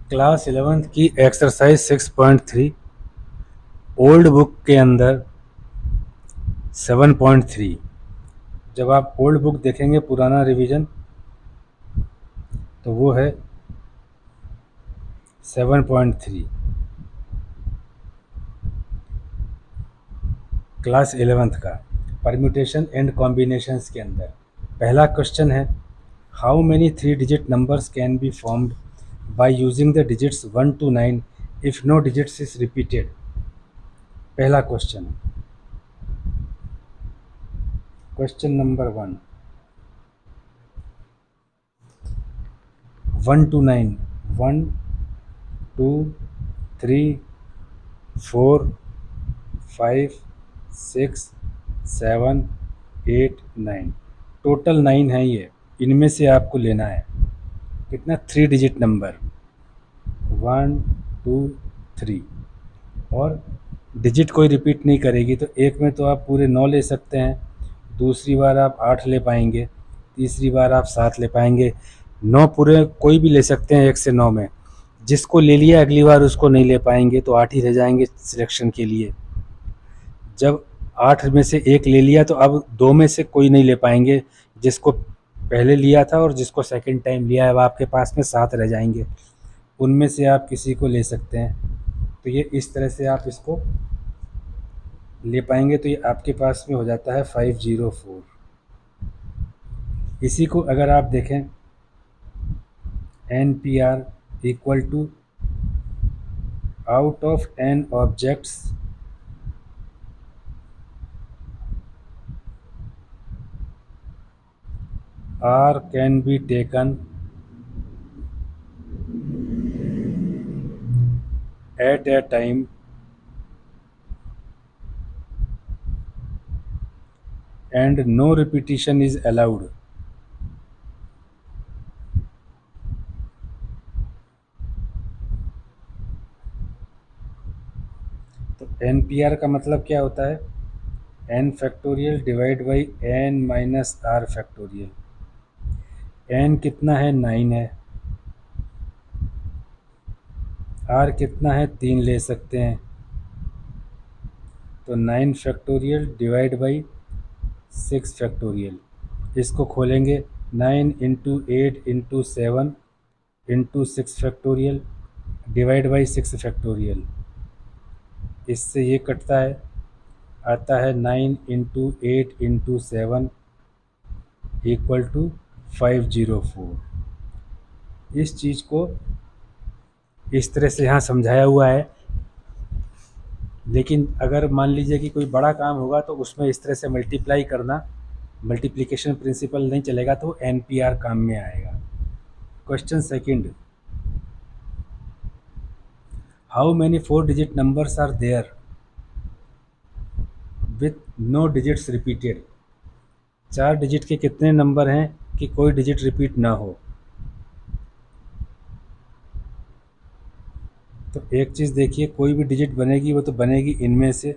Class 11th की exercise 6.3 old book के अंदर 7.3। जब आप ओल्ड बुक देखेंगे पुराना रिवीजन तो वो है 7.3 क्लास 11th का परम्यूटेशन एंड कॉम्बिनेशंस के अंदर। पहला क्वेश्चन है how many 3 digit numbers can be formed by using the digits 1 to 9 if no digits is repeated. पहला क्वेश्चन, क्वेश्चन नंबर 1 to 9, 1 2 3 4 5 6 7 8 9, टोटल 9 है ये। इनमें से आपको लेना है कितना, 3 डिजिट नंबर 1 2 3, और डिजिट कोई रिपीट नहीं करेगी तो एक में तो आप पूरे 9 ले सकते हैं, दूसरी बार आप 8 ले पाएंगे, तीसरी बार आप 7 ले पाएंगे। 9 पूरे कोई भी ले सकते हैं 1 से 9 में। जिसको ले लिया अगली बार उसको नहीं ले पाएंगे तो 8 ही रह जाएंगे सिलेक्शन के लिए। जब 8 में से 1 ले लिया तो अब 2 में से कोई नहीं ले पाएंगे, जिसको पहले लिया था और जिसको सेकंड टाइम लिया है। अब आपके पास में 7 रह जाएंगे, उनमें से आप किसी को ले सकते हैं। तो ये इस तरह से आप इसको ले पाएंगे। तो ये आपके पास में हो जाता है 504। इसी को अगर आप देखें NPR equal to out of n objects R can be taken at a time and no repetition is allowed। तो NPR का मतलब क्या होता है, n factorial divide by n minus r factorial. n कितना है, 9 है, r कितना है, 3 ले सकते हैं, तो 9 फैक्टोरियल डिवाइड बाई 6 फैक्टोरियल। इसको खोलेंगे 9 into 8 into 7 into 6 factorial divide by 6 factorial. इससे ये कटता है, आता है 9 इंटू 8 इंटू 7 इक्वल टू 504। इस चीज़ को इस तरह से यहाँ समझाया हुआ है। लेकिन अगर मान लीजिए कि कोई बड़ा काम होगा तो उसमें इस तरह से मल्टीप्लाई करना, मल्टीप्लिकेशन प्रिंसिपल नहीं चलेगा, तो NPR काम में आएगा। Question second, how many 4 digit numbers are there with no digits repeated. 4 digit के कितने नंबर हैं कि कोई डिजिट रिपीट ना हो। तो एक चीज़ देखिए, कोई भी डिजिट बनेगी वो तो बनेगी इनमें से,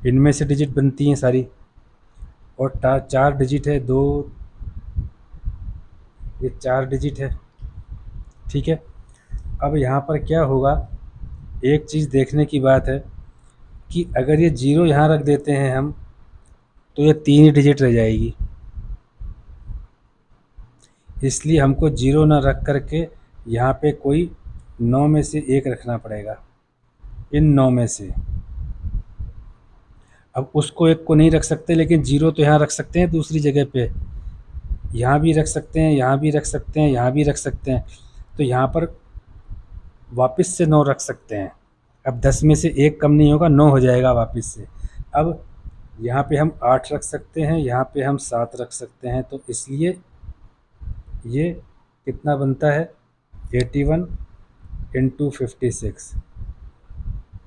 इनमें से डिजिट बनती हैं सारी। और 4 डिजिट है, 2, ये 4 डिजिट है, ठीक है। अब यहाँ पर क्या होगा, एक चीज़ देखने की बात है कि अगर ये 0 यहाँ रख देते हैं हम तो ये 3 ही डिजिट रह जाएगी। इसलिए हमको 0 ना रख करके यहाँ पे कोई 9 में से 1 रखना पड़ेगा, इन 9 में से। अब उसको 1 को नहीं रख सकते, लेकिन 0 तो यहाँ रख सकते हैं दूसरी जगह पे, यहाँ भी रख सकते हैं, यहाँ भी रख सकते हैं, यहाँ भी रख सकते हैं। तो यहाँ पर वापस से 9 रख सकते हैं। अब 10 में से 1 कम नहीं होगा, 9 हो जाएगा वापस से। अब यहाँ पे हम 8 रख सकते हैं, यहाँ पे हम 7 रख सकते हैं। तो इसलिए ये कितना बनता है, 81 इंटू 56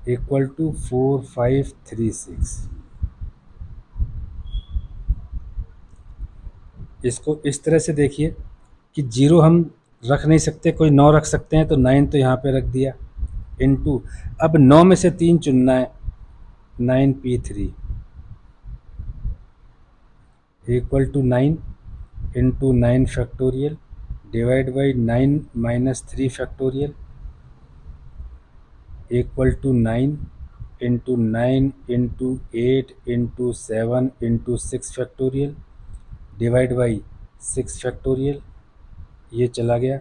इक्वल टू 4536। इसको इस तरह से देखिए कि 0 हम रख नहीं सकते, कोई 9 रख सकते हैं, तो 9 तो यहाँ पे रख दिया, इनटू अब 9 में से 3 चुनना है, 9p3 equal to 9 into 9 factorial divide by 9 minus 3 factorial equal to 9 into 9 into 8 into 7 into 6 factorial divide by 6 factorial. ये चला गया,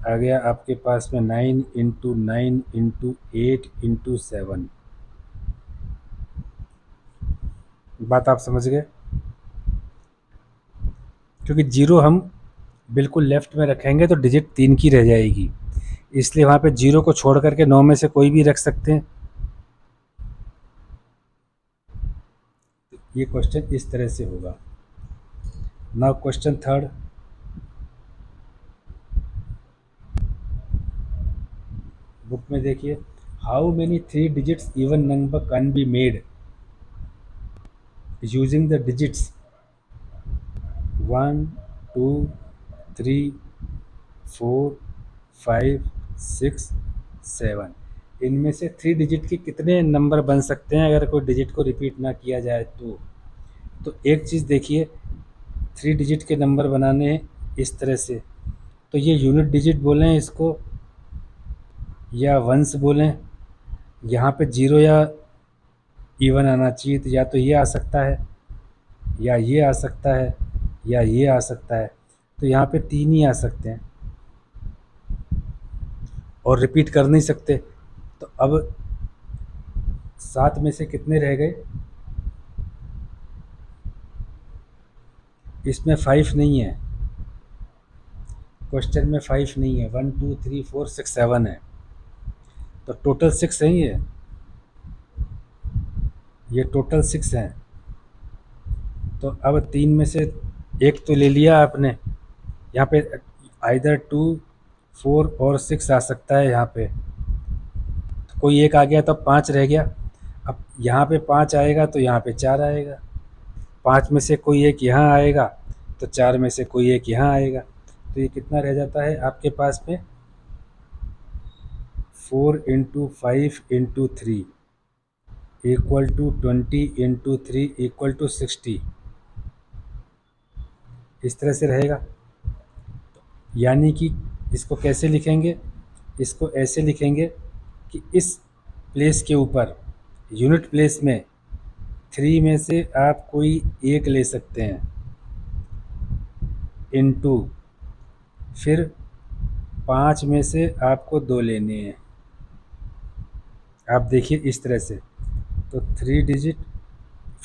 आ गया आपके पास में 9 इंटू 9 इंटू 8 इंटू 7। बात आप समझ गए? क्योंकि जीरो हम बिल्कुल लेफ्ट में रखेंगे तो डिजिट 3 की रह जाएगी, इसलिए वहाँ पे जीरो को छोड़ करके 9 में से कोई भी रख सकते हैं। ये क्वेश्चन इस तरह से होगा। नाउ क्वेश्चन थर्ड, बुक में देखिए, how many 3 digits even number can be made using the digits 1 2 3 4 5 6 7। इनमें से 3 डिजिट के कितने नंबर बन सकते हैं अगर कोई डिजिट को रिपीट ना किया जाए तो एक चीज़ देखिए, 3 डिजिट के नंबर बनाने हैं इस तरह से, तो ये यूनिट डिजिट बोलें इसको या वंस बोलें, यहाँ पे जीरो या इवन आना चाहिए, तो या तो ये आ सकता है या ये आ सकता है या ये आ सकता है, तो यहाँ पे 3 ही आ सकते हैं और रिपीट कर नहीं सकते। तो अब 7 में से कितने रह गए? इसमें 5 नहीं है, क्वेश्चन में 5 नहीं है, 1 2 3 4 6 7 है, तो टोटल 6 है ये टोटल 6 हैं। तो अब 3 में से एक तो ले लिया आपने, यहाँ पे आइदर 2 4 और 6 आ सकता है, यहाँ पे तो कोई एक आ गया तो 5 रह गया। अब यहाँ पे 5 आएगा तो यहाँ पे 4 आएगा, 5 में से कोई एक यहाँ आएगा तो 4 में से कोई एक यहाँ आएगा, तो ये कितना रह जाता है आपके पास में? 4 into 5 into 3 equal to 20 into 3 equal to 60, इस तरह से रहेगा। यानी कि इसको कैसे लिखेंगे? इसको ऐसे लिखेंगे कि इस प्लेस के ऊपर यूनिट प्लेस में 3 में से आप कोई एक ले सकते हैं इनटू, फिर 5 में से आपको 2 लेने हैं। आप देखिए इस तरह से, तो 3 digit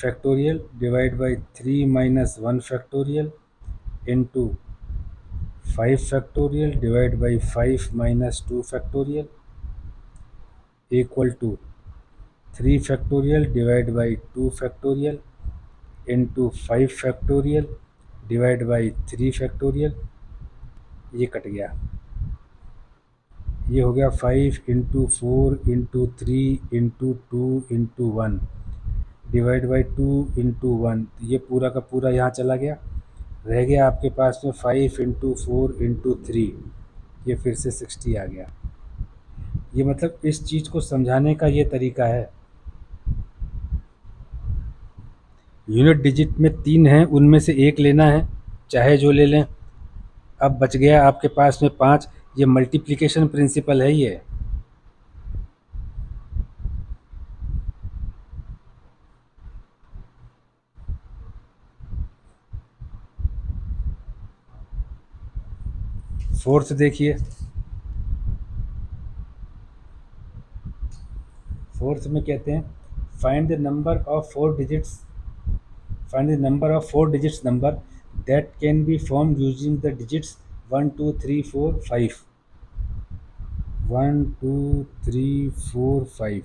factorial divide by 3 minus 1 factorial into 5 factorial divide by 5 minus 2 factorial equal to 3 factorial divide by 2 factorial into 5 factorial divide by 3 factorial. ये कट गया, ये हो गया 5 into 4 into 3 into 2 into 1 divide by 2 into 1, ये पूरा का पूरा यहाँ चला गया, रह गया आपके पास में 5 इंटू 4 इंटू 3, ये फिर से 60 आ गया। ये मतलब इस चीज़ को समझाने का ये तरीका है। यूनिट डिजिट में 3 हैं, उनमें से एक लेना है, चाहे जो ले लें। अब बच गया आपके पास में 5, ये मल्टीप्लिकेशन प्रिंसिपल है ये। फोर्थ देखिए, फोर्थ में कहते हैं find the number of 4 digits, find the number of 4 digits number that can be form using the digits 1 2 3 4 5। 1 2 3 4 5,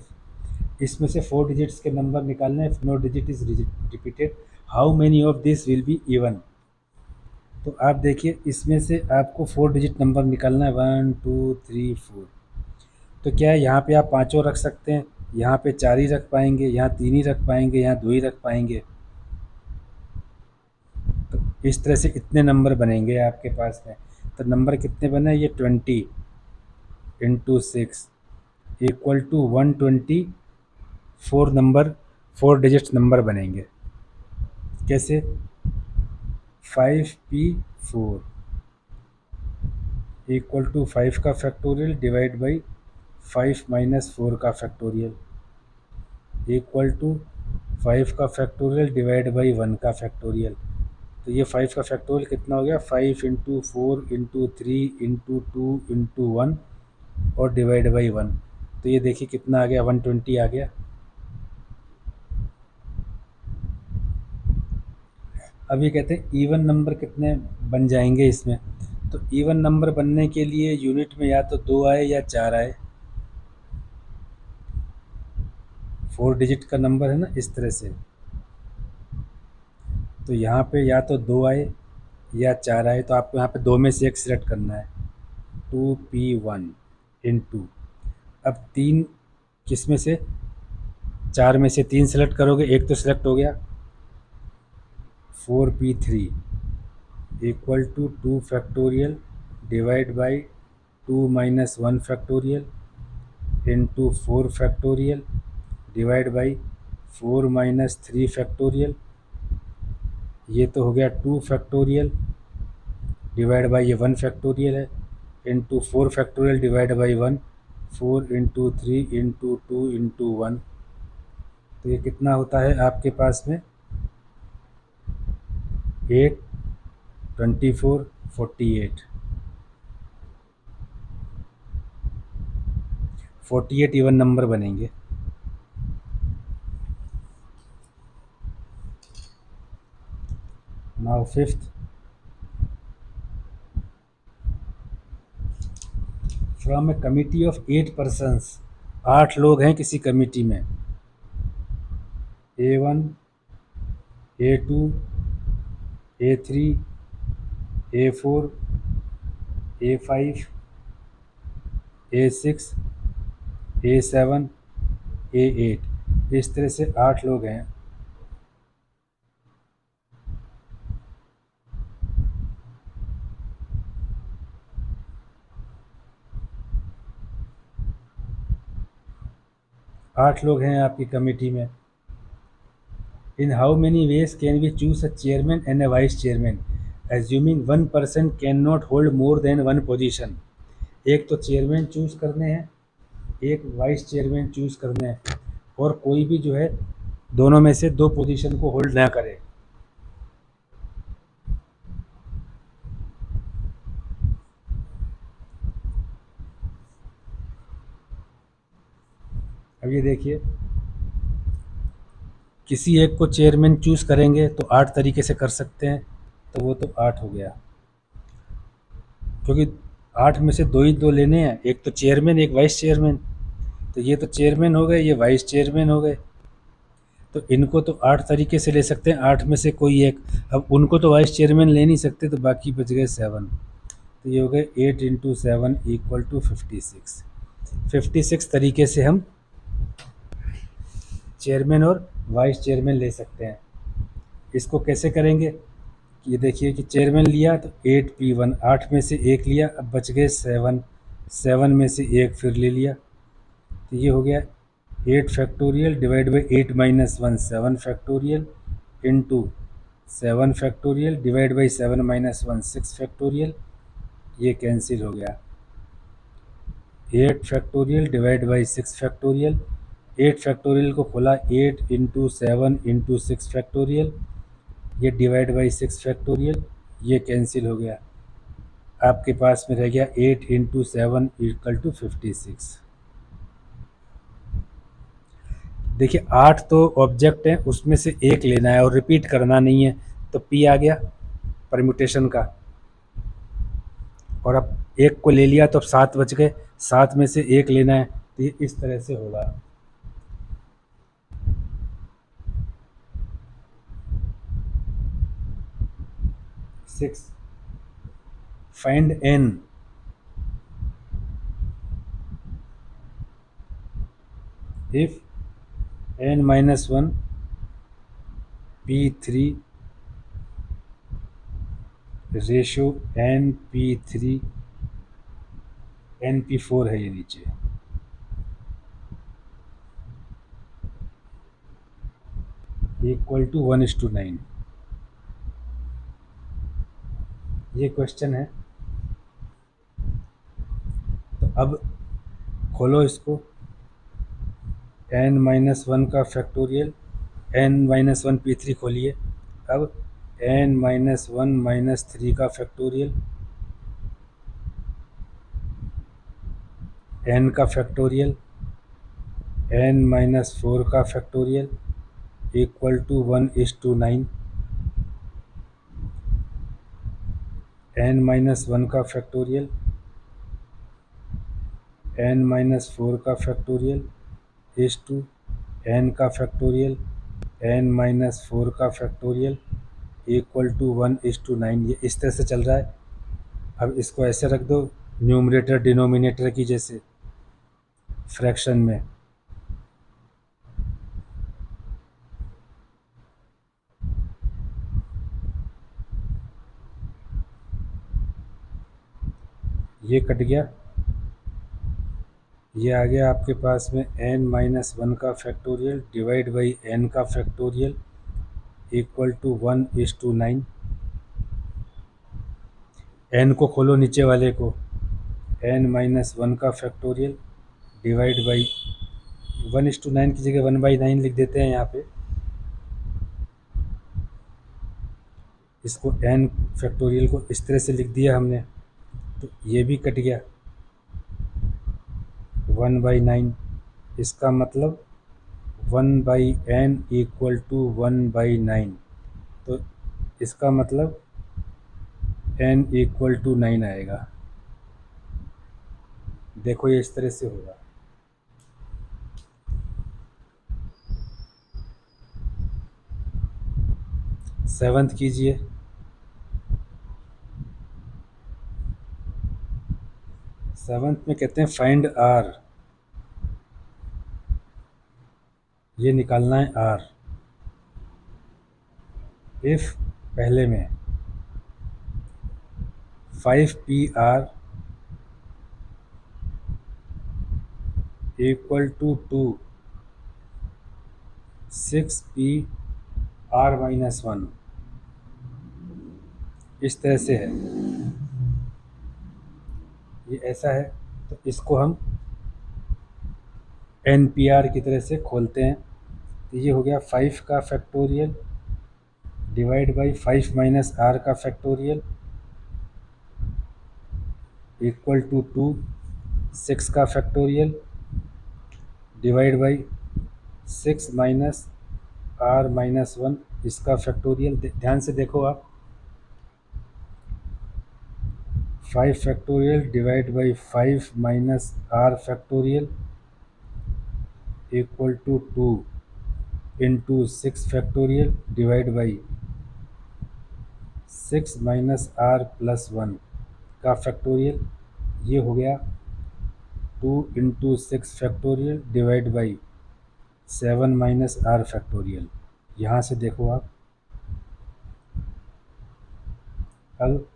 इसमें से 4 डिजिट्स के नंबर निकालने हैं। No digit is repeated, how many of this will be even. तो आप देखिए इसमें से आपको 4 डिजिट नंबर निकालना है, 1 2 3 4। तो क्या है, यहाँ पे आप पाँचों रख सकते हैं, यहाँ पे 4 ही रख पाएंगे, यहाँ 3 ही रख पाएंगे, यहाँ 2 ही रख पाएंगे। तो इस तरह से इतने नंबर बनेंगे आपके पास में। तो नंबर कितने बने? ये 20 into 6 equal to 120, 4 number 4 digits number बनेंगे। कैसे? 5p4 इक्वल टू 5 का फैक्टोरियल डिवाइड बाई 5 - 4 का फैक्टोरियल इक्वल टू 5 का फैक्टोरियल डिवाइड बाई 1 का फैक्टोरियल। तो ये 5 का फैक्टोरियल कितना हो गया, 5 × 4 × 3 × 2 × 1 और डिवाइड बाई 1। तो ये देखिए कितना आ गया, 120 आ गया। अब ये कहते हैं इवन नंबर कितने बन जाएंगे इसमें। तो इवन नंबर बनने के लिए यूनिट में या तो 2 आए या 4 आए। 4 डिजिट का नंबर है ना, इस तरह से। तो यहाँ पे या तो 2 आए या 4 आए, तो आपको यहाँ पे 2 में से एक सिलेक्ट करना है। 2p1 × अब 3 किस में से, 4 में से 3 सेलेक्ट करोगे, एक तो सिलेक्ट हो गया। 4p3 equal to 2 factorial divide by 2 - 1 factorial into 4 factorial divide by 4 - 3 factorial. ये तो हो गया 2 फैक्टोरियल डिवाइड बाई ये 1 फैक्टोरियल है इंटू 4 फैक्टोरियल डिवाइड बाई 1, 4 × 3 × 2 × 1। तो ये कितना होता है आपके पास में, 8, 24, 48। 48 इवन नंबर बनेंगे। Now fifth, from A committee of 8 persons, 8 लोग हैं किसी कमिटी में। A1, A2, A3, A4, A5, A6, A7, A8, इस तरह से 8 लोग हैं। आठ लोग हैं आपकी कमेटी में। In how many ways can we choose a chairman and a vice chairman assuming one person can not hold more than one position. एक तो चेयरमैन चूज करने हैं, एक वाइस चेयरमैन चूज करने हैं, और कोई भी जो है दोनों में से 2 पोजीशन को होल्ड ना करे। अब ये देखिए, किसी एक को चेयरमैन चूज करेंगे तो 8 तरीके से कर सकते हैं, तो वो तो 8 हो गया, क्योंकि 8 में से 2 ही 2 लेने हैं, एक तो चेयरमैन एक वाइस चेयरमैन। तो ये तो चेयरमैन हो गए, ये वाइस चेयरमैन हो गए। तो इनको तो 8 तरीके से ले सकते हैं, 8 में से कोई एक। अब उनको तो वाइस चेयरमैन ले नहीं सकते, तो बाकी बच गए 7। तो ये हो गए 8 × 7 = 56। 56 तरीके से हम चेयरमैन और वाइस चेयरमैन ले सकते हैं। इसको कैसे करेंगे, ये देखिए कि चेयरमैन लिया तो 8p1, 8 में से एक लिया, अब बच गए 7, 7 में से एक फिर ले लिया। तो ये हो गया 8 factorial divide by 8 - 1, 7 factorial into 7 factorial divide by 7 - 1, 6 factorial. ये कैंसिल हो गया। 8 factorial divide by 6 factorial, 8 factorial को खोला, 8 × 7 × 6 फैक्टोरियल, ये डिवाइड बाई 6 फैक्टोरियल, ये कैंसिल हो गया। आपके पास में रह गया 8 × 7 = 56। देखिए 8 तो ऑब्जेक्ट हैं, उसमें से एक लेना है और रिपीट करना नहीं है, तो पी आ गया परम्यूटेशन का। और अब एक को ले लिया तो अब 7 बच गए, 7 में से एक लेना है, तो ये इस तरह से होगा। Six, find n. If n - 1 p3 ratio np3 np4 है ये नीचे, = 1:9। ये क्वेश्चन है। तो अब खोलो इसको, n-1 का फैक्टोरियल, n-1 p3 खोलिए। अब n-1 - 3 का फैक्टोरियल, n का फैक्टोरियल, n-4 का फैक्टोरियल इक्वल टू 1:9। n-1 का फैक्टोरियल, n-4 का फैक्टोरियल इज टू n का फैक्टोरियल, n-4 का फैक्टोरियल इक्वल टू 1:9। ये इस तरह से चल रहा है। अब इसको ऐसे रख दो, न्यूमरेटर डिनोमिनेटर की जैसे, फ्रैक्शन में। ये कट गया, ये आ गया आपके पास में n-1 का फैक्टोरियल डिवाइड बाई n का फैक्टोरियल इक्वल टू 1:9। n को खोलो, नीचे वाले को, n-1 का फैक्टोरियल डिवाइड बाई 1:9 की जगह 1/9 लिख देते हैं यहाँ पे। इसको n फैक्टोरियल को इस तरह से लिख दिया हमने, तो ये भी कट गया 1/9। इसका मतलब 1/n इक्वल टू 1/9। तो इसका मतलब n इक्वल टू 9 आएगा। देखो ये इस तरह से होगा। सेवंथ कीजिए। सेवंथ में कहते हैं फाइंड r, ये निकालना है r। इफ पहले में 5pr इक्वल टू 2, 6pr-1, इस तरह से है, ये ऐसा है। तो इसको हम npr की तरह से खोलते हैं। तो ये हो गया 5 का factorial divide by 5 minus r का फैक्टोरियल इक्वल टू 2, 6 का factorial divide by 6 minus r-1 इसका फैक्टोरियल। ध्यान से देखो आप, 5 factorial divide by 5 minus r factorial equal to 2 into 6 factorial divide by 6 minus r+1 का फैक्टोरियल। ये हो गया 2 into 6 factorial divide by 7 minus r factorial. यहाँ से देखो आप, अब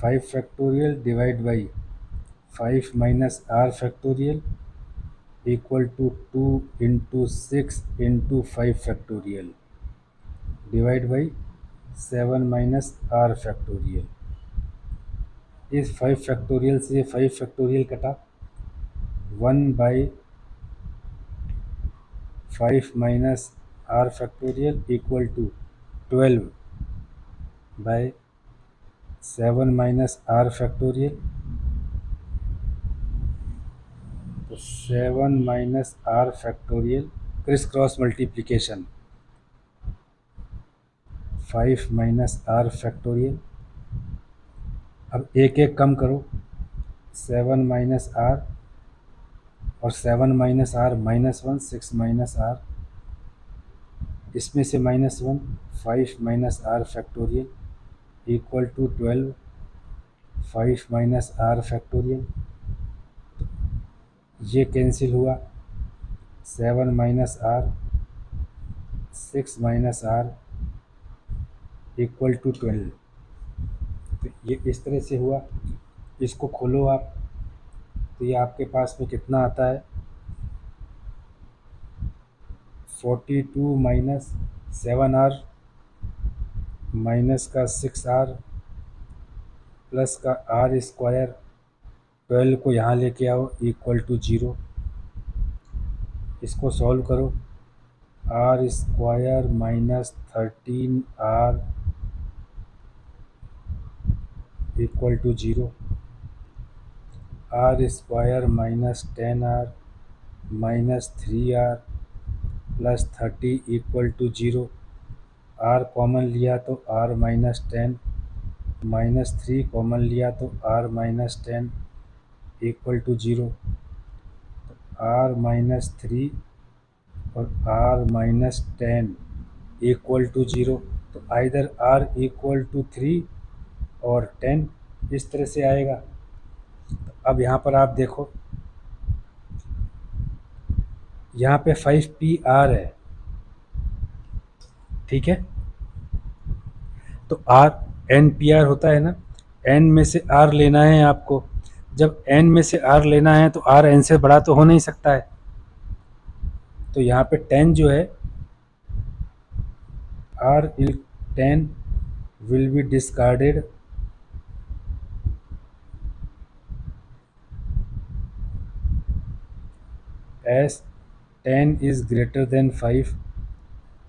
5 factorial divide by 5 minus r factorial equal to 2 into 6 into 5 factorial divide by 7 minus r factorial. इस 5 फैक्टोरियल से 5 फैक्टोरियल कटा, 1/5 minus r factorial equal to 12/7 minus r factorial. तो 7 minus r factorial criss cross multiplication, 5 minus r factorial. अब एक एक कम करो, 7 minus r और 7 minus r -1, 6 minus r, इसमें से -1, 5 minus r factorial equal to 12, 5 minus r factorial. ये cancel हुआ, 7 minus r, 6 minus r equal to 12। तो ये इस तरह से हुआ। इसको खोलो आप, तो ये आपके पास में कितना आता है, 42 माइनस 7r माइनस का 6r प्लस का r स्क्वायर, 12 को यहाँ लेके आओ इक्वल टू 0। इसको सॉल्व करो। r square minus 13r equal to 0। r square minus 10r minus 3r plus 30 equal to 0। r common लिया तो r माइनस 10, माइनस 3 कॉमन लिया तो r minus 10 equal to 0। r minus 3 और r माइनस 10 इक्वल टू 0। तो either r equal to 3 और 10 इस तरह से आएगा। तो अब यहाँ पर आप देखो, यहाँ पे 5pr है, ठीक है। तो r npr होता है ना, n में से r लेना है आपको। जब n में से r लेना है तो r n से बड़ा तो हो नहीं सकता है। तो यहाँ पे 10 जो है, r 10 will be discarded as 10 is greater than 5,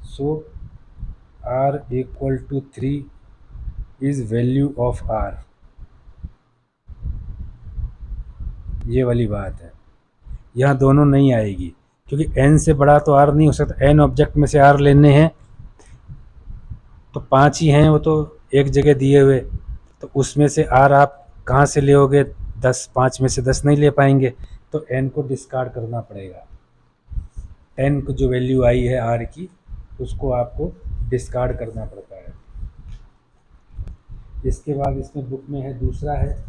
so r equal to 3 is value of r। ये वाली बात है, यहाँ दोनों नहीं आएगी क्योंकि n से बड़ा तो r नहीं हो सकता। n ऑब्जेक्ट में से r लेने हैं तो 5 ही हैं, वो तो एक जगह दिए हुए, तो उसमें से r आप कहाँ से लेओगे? 10, 5 में से 10 नहीं ले पाएंगे, तो n को डिस्कार्ड करना पड़ेगा। 10 को जो वैल्यू आई है r की, उसको आपको डिस्कार्ड करना पड़ता है। इसके बाद इसमें बुक में है, दूसरा है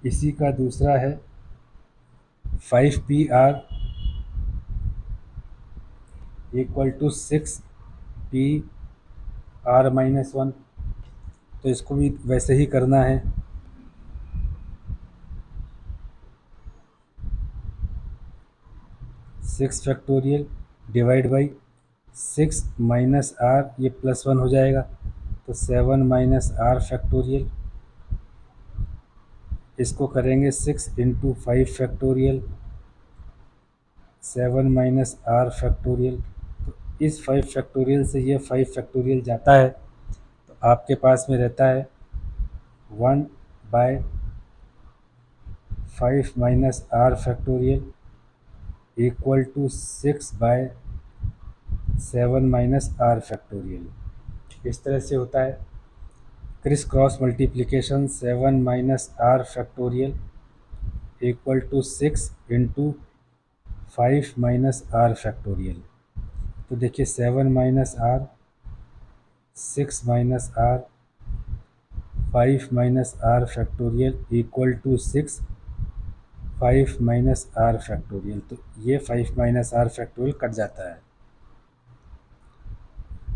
इसी का दूसरा है 5pr equal to 6pr minus 1। तो इसको भी वैसे ही करना है। 6 factorial divide by 6 minus r, ये प्लस 1 हो जाएगा, तो 7 माइनस r फैक्टोरियल। इसको करेंगे 6 into 5 factorial, 7 minus r factorial. तो इस 5 फैक्टोरियल से ये 5 फैक्टोरियल जाता है, तो आपके पास में रहता है 1 by 5 minus r factorial equal to 6 by 7 minus r factorial. इस तरह से होता है criss cross multiplication. 7 minus r factorial equal to 6 into 5 minus r factorial. तो देखिए 7 minus r, 6 minus r, 5 minus r factorial equal to 6 5 minus r factorial. तो ये 5 minus r factorial cut जाता है।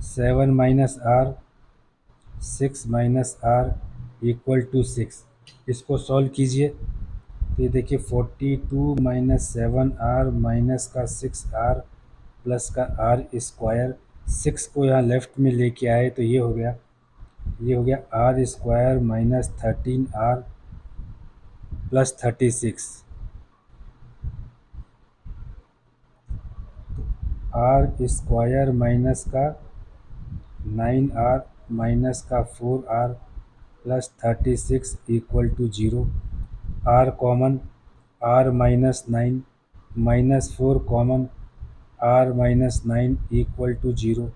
7 minus r, 6 minus r equal to 6। इसको solve कीजिए तो ये देखिए 42 माइनस 7r माइनस का 6r प्लस का r स्क्वायर। 6 को यहाँ लेफ्ट में लेके आए तो ये हो गया, ये हो गया r square minus 13r plus 36। r square minus का 9r माइनस का 4r plus 36 equal to 0। r common, r minus 9 minus 4 common, r minus 9 equal to 0।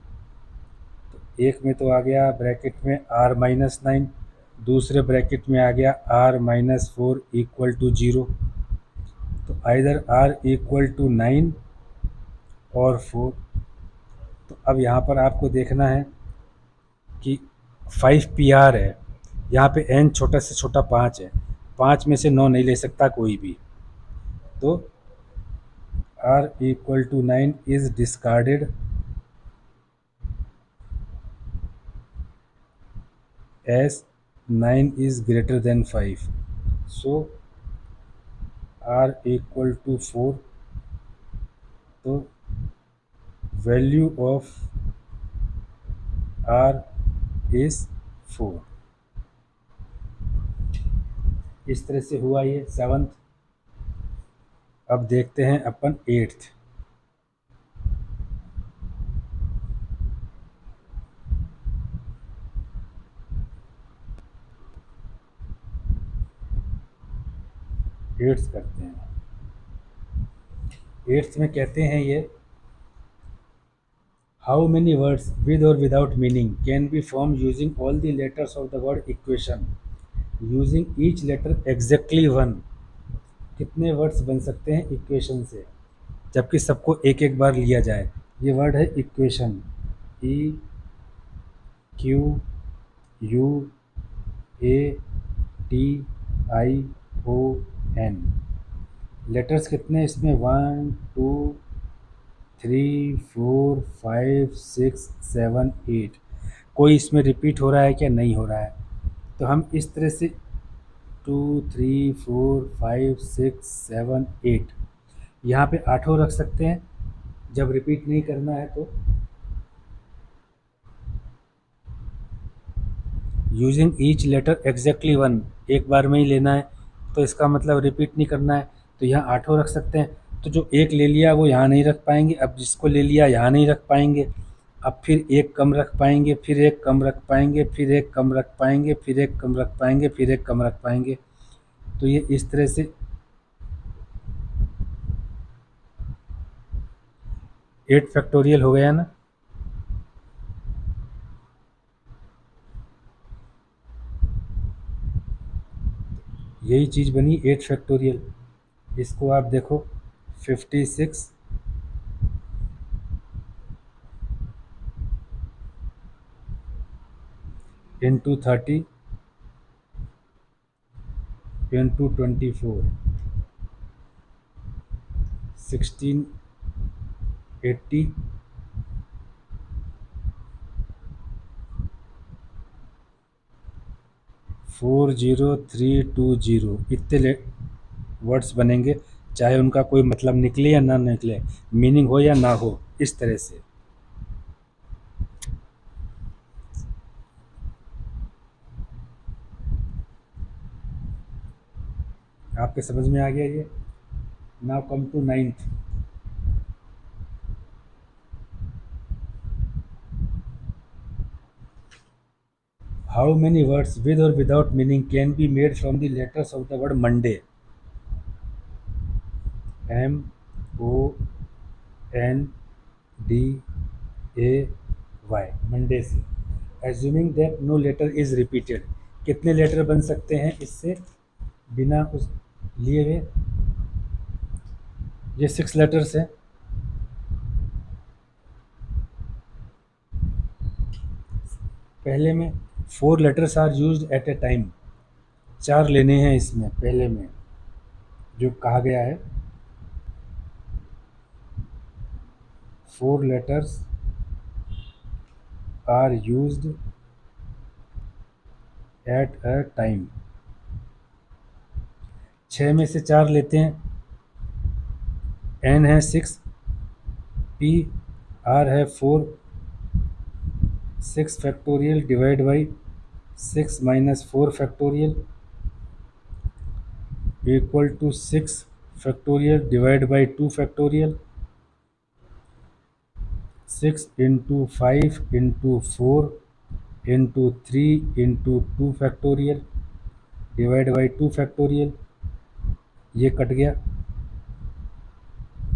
तो एक में तो आ गया ब्रैकेट में r माइनस 9, दूसरे ब्रैकेट में आ गया r माइनस 4 इक्वल टू 0। तो आइदर r इक्वल टू 9 और 4। तो अब यहाँ पर आपको देखना है कि 5pr है, यहाँ पे n छोटा से छोटा 5 है, 5 में से 9 नहीं ले सकता कोई भी, तो r equal to 9 is discarded as 9 is greater than 5, so R equal to 4, तो वैल्यू ऑफ आर इज 4। इस तरह से हुआ ये सेवन्थ। अब देखते हैं अपन एट्थ। एट्थ करते हैं। एट्थ में कहते हैं ये, हाउ मेनी वर्ड्स विद और without meaning can be form using all the letters of the word equation using each letter exactly one. कितने वर्ड्स बन सकते हैं इक्वेशन से जबकि सबको एक एक बार लिया जाए। ये वर्ड है equation, E Q U A T I O N. Letters कितने इसमें, 1 2 3 4 5 6 7 8। कोई इसमें रिपीट हो रहा है क्या, नहीं हो रहा है। तो हम इस तरह से 2 3 4 5 6 7 8, यहाँ पे आठों रख सकते हैं जब रिपीट नहीं करना है तो। Using each letter exactly one, एक बार में ही लेना है तो इसका मतलब रिपीट नहीं करना है, तो यहाँ आठों रख सकते हैं। तो जो एक ले लिया वो यहाँ नहीं रख पाएंगे, अब जिसको ले लिया यहाँ नहीं रख पाएंगे, अब फिर एक कम रख पाएंगे, फिर एक कम रख पाएंगे, फिर एक कम रख पाएंगे, फिर एक कम रख पाएंगे, फिर एक कम रख पाएंगे। तो ये इस तरह से 8 फैक्टोरियल हो गया ना। यही चीज़ बनी 8 फैक्टोरियल। इसको आप देखो, 56 इंटू 30 इंटू 24, 1680 40320। इतने वर्ड्स बनेंगे, चाहे उनका कोई मतलब निकले या ना निकले, मीनिंग हो या ना हो, इस तरह से। आपके समझ में आ गया ये। Now come to ninth. How many words with और without meaning can be made from the letters of the word Monday. MONDAY, Monday से। Assuming that no letter is repeated, कितने लेटर बन सकते हैं इससे बिना उस लिए हुए। ये 6 लेटर्स हैं। पहले में 4 letters are used at a time, 4 लेने हैं इसमें। पहले में जो कहा गया है, 4 letters are used at a time. 6 में से 4 लेते हैं। N है 6, P R है 4, 6 factorial divide by 6 minus 4 factorial equal to 6 factorial divide by 2 factorial. 6 into 5 into 4 into 3 into 2 factorial divide by 2 factorial. ये कट गया।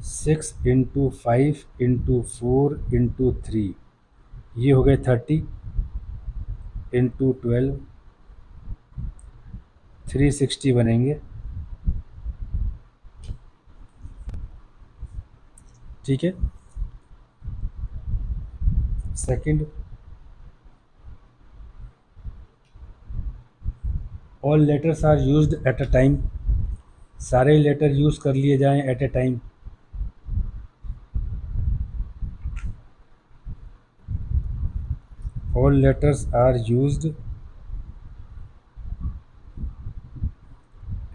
6 इंटू 5 इंटू 4 इंटू 3, ये हो गए 30 इंटू 12, 360 बनेंगे। ठीक है। Second, all letters are used at a time, सारे लेटर यूज़ कर लिए जाएं at a time. All letters are used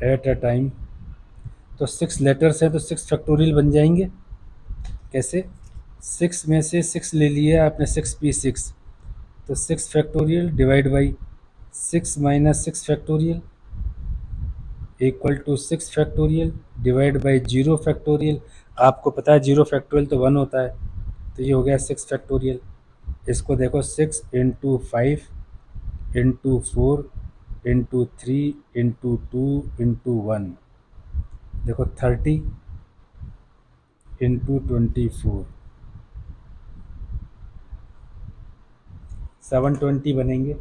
at a time तो 6 लेटर्स हैं तो 6 फैक्टोरियल बन जाएंगे। कैसे? 6 में से 6 ले लिया आपने, 6p6, तो 6 factorial divide by 6 minus 6 factorial equal to 6 factorial divide by 0 factorial. आपको पता है 0 फैक्टोरियल तो 1 होता है, तो ये हो गया 6 फैक्टोरियल। इसको देखो, 6 into 5 into 4 into 3 into 2 into 1, देखो 30 इंटू 24, 720 बनेंगे।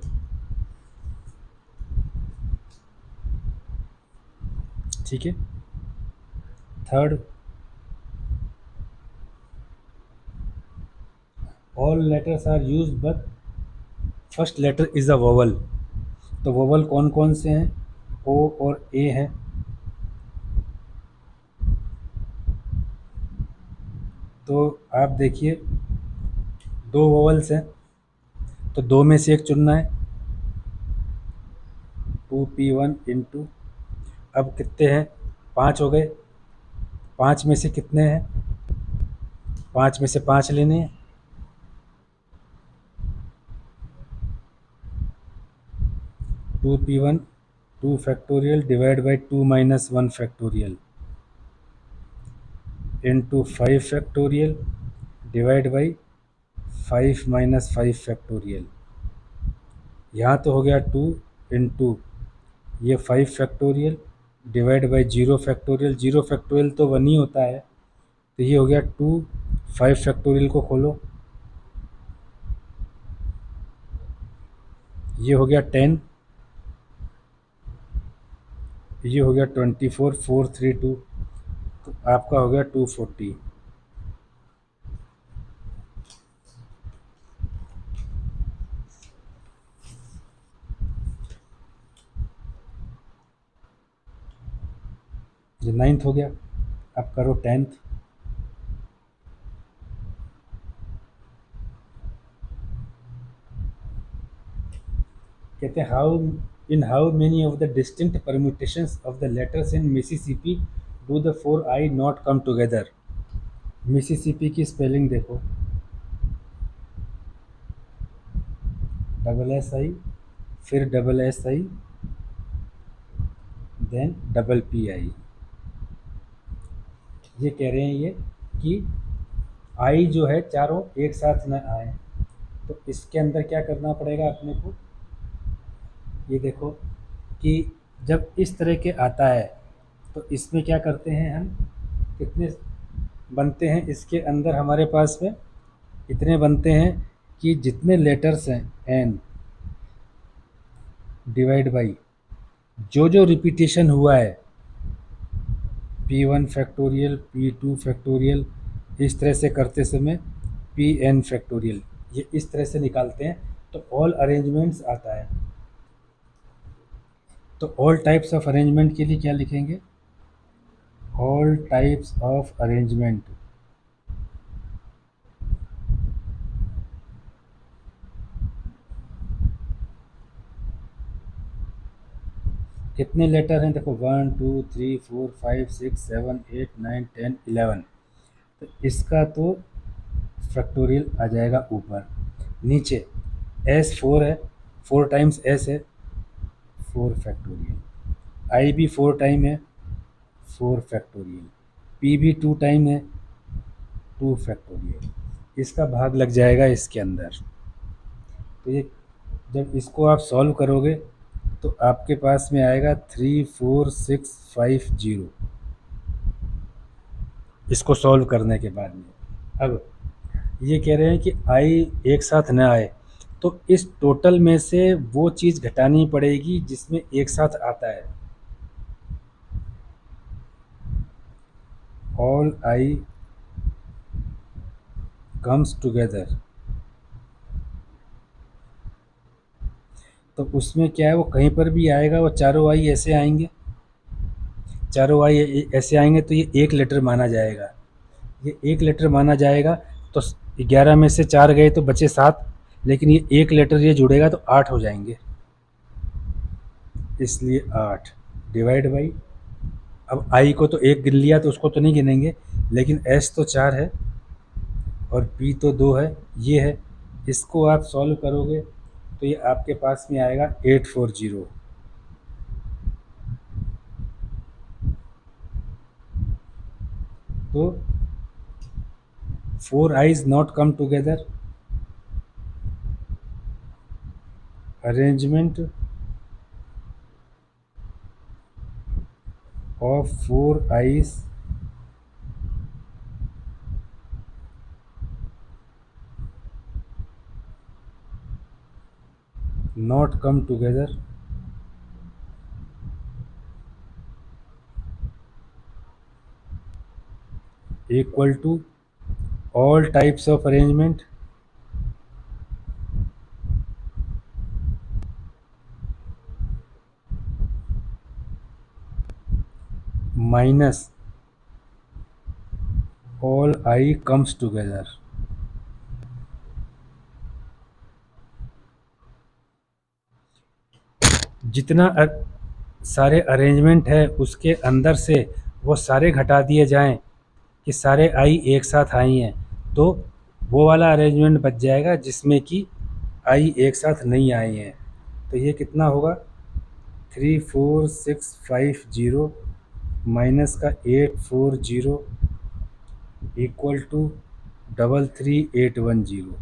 ठीक है। Third, all letters are use but first letter is a vowel. तो वोवल कौन कौन से हैं? ओ और ए हैं। तो आप देखिए, दो वोवल्स हैं तो दो में से एक चुनना है। 2p1 इंटू, अब कितने हैं? 5 हो गए। 5 में से कितने हैं? 5 में से 5 लेने हैं। 2p1 2 factorial divide by 2 minus 1 factorial into 5 factorial divide by 5 minus 5 factorial. यहाँ तो हो गया 2 इंटू ये 5 factorial divide by 0 factorial. 0 factorial तो 1 ही होता है, तो ये हो गया 2। 5 फैक्टोरियल को खोलो, ये हो गया 10, ये हो गया 24, 4 3 2, तो आपका हो गया 240। ये 9th हो गया। अब करो 10th। कहते हैं how many of the distinct permutations of the letters in Mississippi do the 4 I not come together. Mississippi की स्पेलिंग देखो, डबल एस आई, फिर double S I, then double P I. ये कह रहे हैं ये कि आई जो है चारों एक साथ न आए, तो इसके अंदर क्या करना पड़ेगा अपने को? ये देखो कि जब इस तरह के आता है तो इसमें क्या करते हैं हम, कितने बनते हैं इसके अंदर हमारे पास में? इतने बनते हैं कि जितने लेटर्स हैं एन डिवाइड बाई जो जो रिपीटेशन हुआ है, p1 फैक्टोरियल, p2 फैक्टोरियल, इस तरह से करते समय pn फैक्टोरियल, ये इस तरह से निकालते हैं तो ऑल अरेंजमेंट्स आता है। तो ऑल टाइप्स ऑफ अरेंजमेंट के लिए क्या लिखेंगे? ऑल टाइप्स ऑफ अरेंजमेंट, कितने लेटर हैं? देखो 1 2 3 4 5 6 7 8 9 10 11, तो इसका तो फैक्टोरियल आ जाएगा ऊपर। नीचे एस 4 है, 4 टाइम्स एस है, 4 फैक्टोरियल। आई भी 4 टाइम है, 4 फैक्टोरियल। पी भी 2 टाइम है, 2 फैक्टोरियल। इसका भाग लग जाएगा इसके अंदर। तो ये जब इसको आप सॉल्व करोगे तो आपके पास में आएगा 34650, इसको सॉल्व करने के बाद में। अब ये कह रहे हैं कि आई एक साथ न आए, तो इस टोटल में से वो चीज़ घटानी पड़ेगी जिसमें एक साथ आता है। ऑल आई कम्स टुगेदर, तो उसमें क्या है, वो कहीं पर भी आएगा, वो चारों आई ऐसे आएंगे, चारों आई ऐसे आएंगे, तो ये एक लेटर माना जाएगा। ये एक लेटर माना जाएगा, तो 11 में से 4 गए तो बचे 7, लेकिन ये एक लेटर ये जुड़ेगा तो 8 हो जाएंगे, इसलिए 8 डिवाइड बाई अब आई को तो एक गिन लिया तो उसको तो नहीं गिनेंगे, लेकिन एस तो 4 है और पी तो 2 है, ये है। इसको आप सॉल्व करोगे तो ये आपके पास में आएगा 840। तो 4 eyes not come together, arrangement of 4 eyes not come together equal to all types of arrangement minus all I comes together। जितना सारे अरेंजमेंट है उसके अंदर से वो सारे घटा दिए जाएं कि सारे आई एक साथ आई हैं, तो वो वाला अरेंजमेंट बच जाएगा जिसमें कि आई एक साथ नहीं आई हैं। तो ये कितना होगा, 34650 माइनस का 840 इक्वल टू 33810।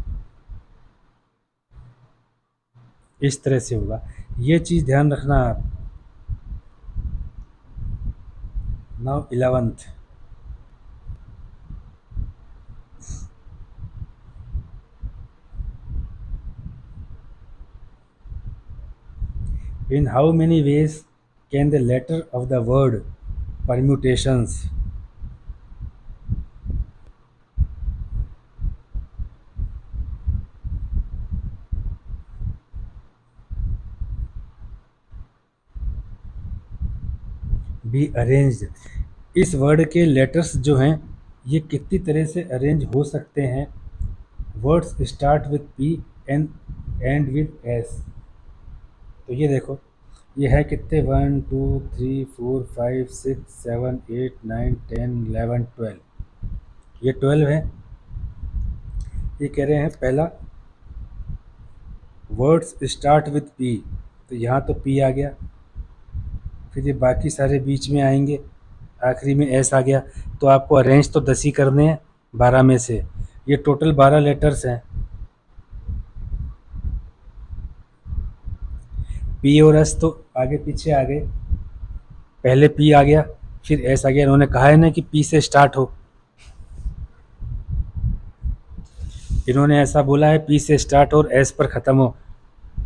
इस तरह से होगा, ये चीज़ ध्यान रखना आप। Now 11th, in how many ways can the letter of the word permutations be arranged. इस वर्ड के लेटर्स जो हैं ये कितनी तरह से अरेंज हो सकते हैं। Words start with P and and with S. तो ये देखो, ये है कितने, 1 2 3 4 5 6 7 8 9 10 11 12, ये 12 है। ये कह रहे हैं पहला वर्ड्स स्टार्ट विथ पी, तो यहाँ तो पी आ गया, फिर ये बाकी सारे बीच में आएंगे, आखिरी में एस आ गया। तो आपको अरेंज तो 10 ही करने हैं 12 में से, ये टोटल 12 लेटर्स हैं। पी और एस तो आगे पीछे आ गए, पहले पी आ गया फिर एस आ गया। इन्होंने कहा है ना कि पी से स्टार्ट हो, इन्होंने ऐसा बोला है पी से स्टार्ट और एस पर ख़त्म हो,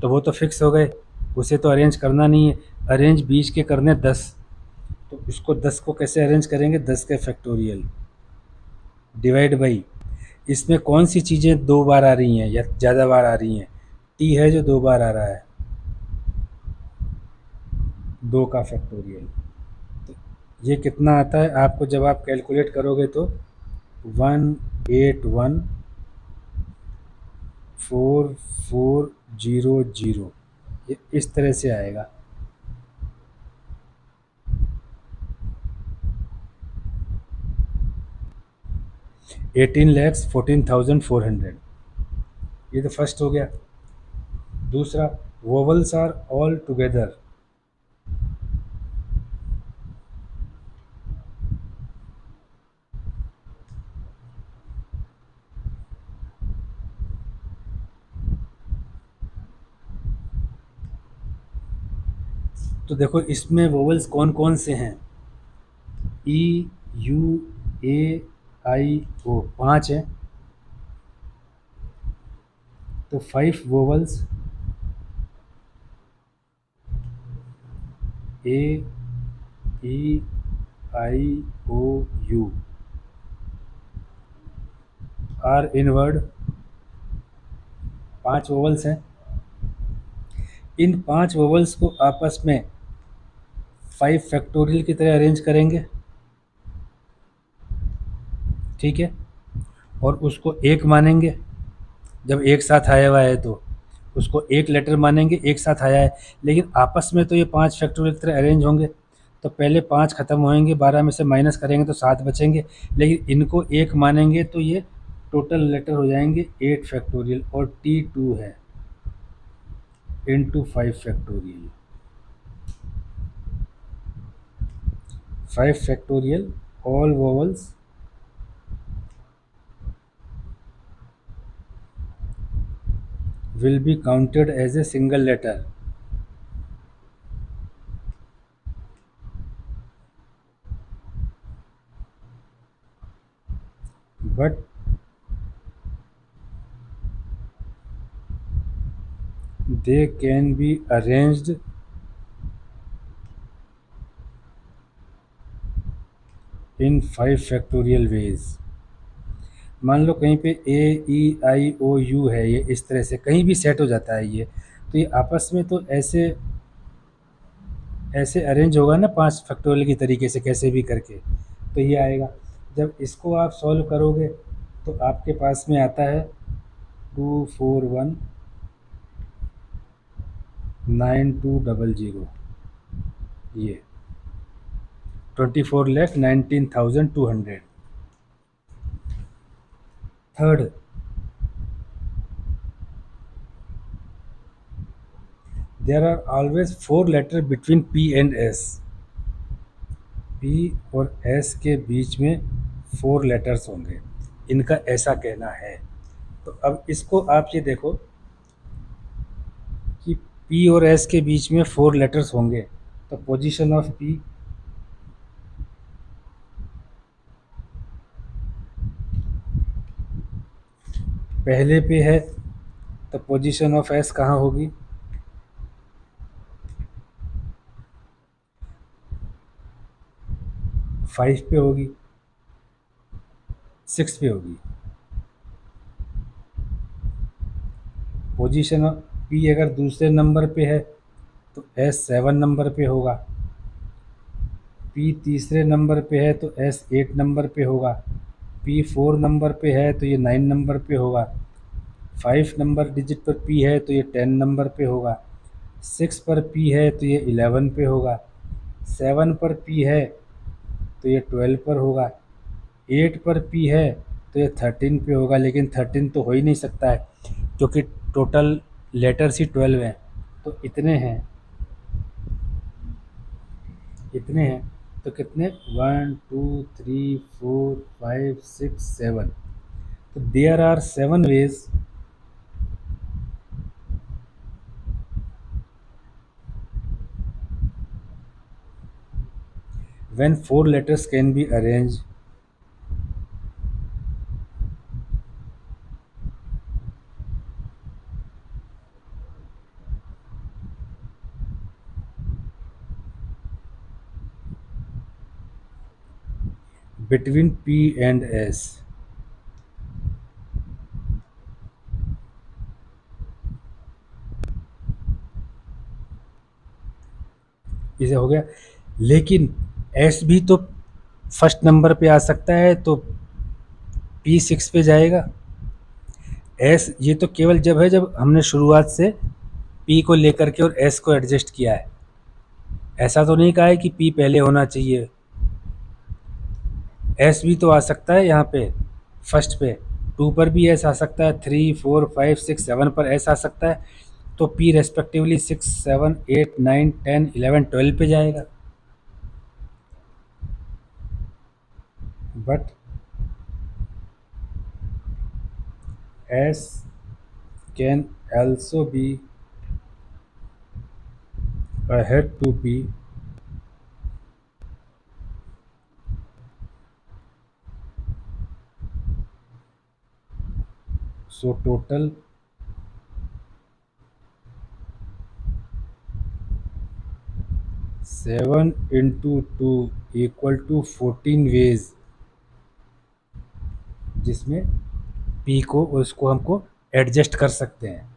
तो वो तो फिक्स हो गए, उसे तो अरेंज करना नहीं है। अरेंज बीच के करने 10, तो इसको 10 को कैसे अरेंज करेंगे, 10 के फैक्टोरियल डिवाइड बाई, इसमें कौन सी चीज़ें 2 बार आ रही हैं या ज़्यादा बार आ रही हैं, टी है जो 2 बार आ रहा है, 2 का फैक्टोरियल। तो ये कितना आता है आपको जब आप कैलकुलेट करोगे तो 1814400, ये इस तरह से आएगा। 18,14,400, ये तो फर्स्ट हो गया। दूसरा, वोवल्स आर ऑल टुगेदर, तो देखो इसमें वोवल्स कौन कौन से हैं, ई यू ए आई ओ, 5 है। तो 5 vowels A E I O U are in word, 5 vowels हैं। इन 5 वोवल्स को आपस में 5 फैक्टोरियल की तरह अरेंज करेंगे, ठीक है, और उसको एक मानेंगे। जब एक साथ आया हुआ है तो उसको एक लेटर मानेंगे, एक साथ आया है, लेकिन आपस में तो ये 5 फैक्टोरियल की तरह अरेंज होंगे। तो पहले 5 ख़त्म होएंगे, 12 में से माइनस करेंगे तो 7 बचेंगे, लेकिन इनको एक मानेंगे तो ये टोटल लेटर हो जाएंगे 8 फैक्टोरियल, और T2 है into 5 factorial. 5 factorial all vowels will be counted as a single letter, but they can be arranged in 5 factorial ways. मान लो कहीं पे ए ई आई ओ यू है, ये इस तरह से कहीं भी सेट हो जाता है ये, तो ये आपस में तो ऐसे ऐसे अरेंज होगा ना 5 फैक्टोरियल की तरीके से, कैसे भी करके तो ये आएगा। जब इसको आप सॉल्व करोगे तो आपके पास में आता है 2419200, ये 24,19,200। Third, there are always 4 letter between P and S. P और एस के बीच में 4 लेटर्स होंगे, इनका ऐसा कहना है। तो अब इसको आप ये देखो कि पी और एस के बीच में 4 लेटर्स होंगे, तो पोजीशन ऑफ पी पहले पे है, तो पोजीशन ऑफ एस कहाँ होगी? 5 पे होगी, 6 पे होगी। पोजीशन ऑफ पी अगर दूसरे नंबर पे है तो एस 7 नंबर पे होगा, पी तीसरे नंबर पे है तो एस 8 नंबर पे होगा, पी 4 नंबर पे है तो ये 9 नंबर पे होगा, 5 नंबर डिजिट पर पी है तो ये 10 नंबर पे होगा, 6 पर पी है तो ये 11 पे होगा, 7 पर पी है तो ये 12 पर होगा, 8 पर पी है तो ये 13 पे होगा, लेकिन 13 तो हो ही नहीं सकता है क्योंकि टोटल लेटर्स ही 12 हैं। तो इतने हैं, इतने हैं, तो कितने? 1 2 3 4 5 6 7। तो there are 7 ways when 4 letters can be arranged between P and S। इसे हो गया, लेकिन एस भी तो फर्स्ट नंबर पे आ सकता है, तो पी 6 पे जाएगा। एस ये तो केवल जब है जब हमने शुरुआत से पी को लेकर के और एस को एडजस्ट किया है, ऐसा तो नहीं कहा है कि पी पहले होना चाहिए। एस भी तो आ सकता है यहाँ पे फर्स्ट पे, 2 पर भी एस आ सकता है, 3 4 5 6 7 पर एस आ सकता है, तो पी रेस्पेक्टिवली 6 7 8 9 10 11 12 पे जाएगा। But S can also be ahead to P, so total 7 into 2 equal to 14 ways जिसमें पी को और उसको हमको एडजस्ट कर सकते हैं।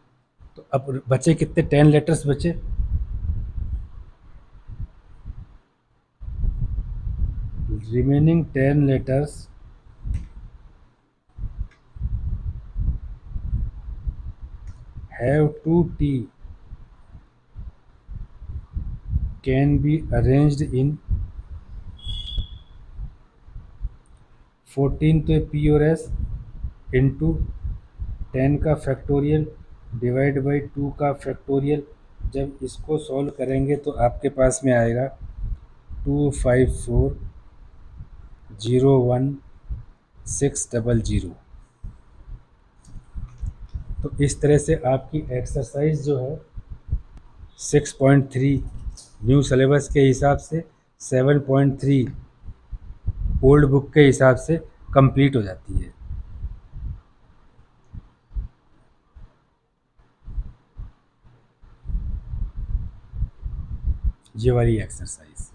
तो अब बचे कितने? 10 लेटर्स बचे। Remaining 10 letters have to T can be arranged in 14 तो पी और एस इंटू 10 का फैक्टोरियल डिवाइड बाई 2 का फैक्टोरियल। जब इसको सॉल्व करेंगे तो आपके पास में आएगा 25401600। तो इस तरह से आपकी एक्सरसाइज जो है 6.3 न्यू सिलेबस के हिसाब से 7.3 ओल्ड बुक के हिसाब से कंप्लीट हो जाती है। ये वाली एक्सरसाइज